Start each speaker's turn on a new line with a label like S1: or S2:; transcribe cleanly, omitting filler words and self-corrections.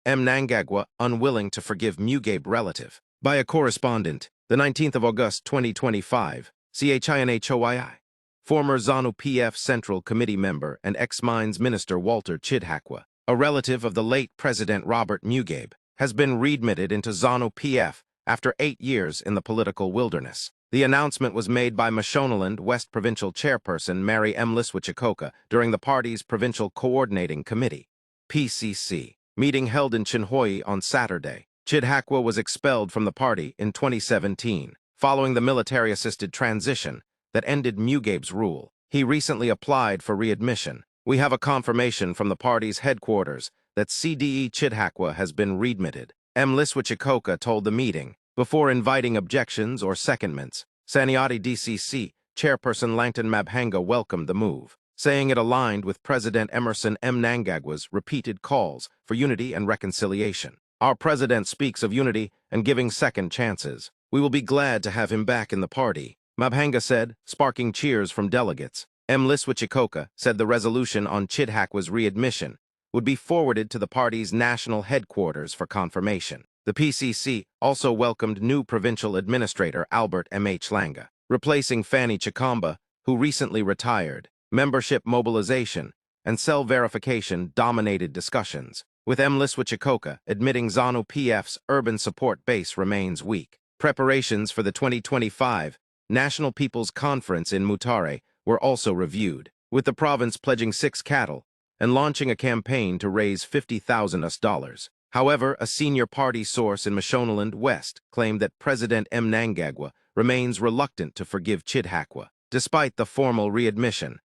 S1: Mnangagwa Unwilling to Forgive Mugabe Relative. By a correspondent, the 19th of August 2025, CHINHOYI. Former ZANU-PF Central Committee member and ex-Mines Minister Walter Chidhakwa, a relative of the late President Robert Mugabe, has been readmitted into ZANU-PF after 8 years in the political wilderness. The announcement was made by Mashonaland West Provincial Chairperson Mary M. Liswichikoka during the party's Provincial Coordinating Committee, PCC, meeting held in Chinhoyi on Saturday. Chidhakwa was expelled from the party in 2017, following the military-assisted transition that ended Mugabe's rule. He recently applied for readmission. We have a confirmation from the party's headquarters that CDE Chidhakwa has been readmitted, M. Liswichikoka told the meeting, before inviting objections or secondments. YTSccc Chairperson Langton Mabhanga welcomed the move, saying it aligned with President Emmerson Mnangagwa's repeated calls for unity and reconciliation. Our president speaks of unity and giving second chances. We will be glad to have him back in the party, Mabhanga said, sparking cheers from delegates. M. Liswichikoka said the resolution on Chidhakwa's readmission would be forwarded to the party's national headquarters for confirmation. The PCC also welcomed new provincial administrator Albert M.H. Langa, replacing Fanny Chikamba, who recently retired. Membership mobilization and cell verification dominated discussions, with M. Liswichikoka admitting ZANU-PF's urban support base remains weak. Preparations for the 2025 National People's Conference in Mutare were also reviewed, with the province pledging 6 cattle and launching a campaign to raise $50,000. However, a senior party source in Mashonaland West claimed that President Mnangagwa remains reluctant to forgive Chidhakwa. Despite the formal readmission,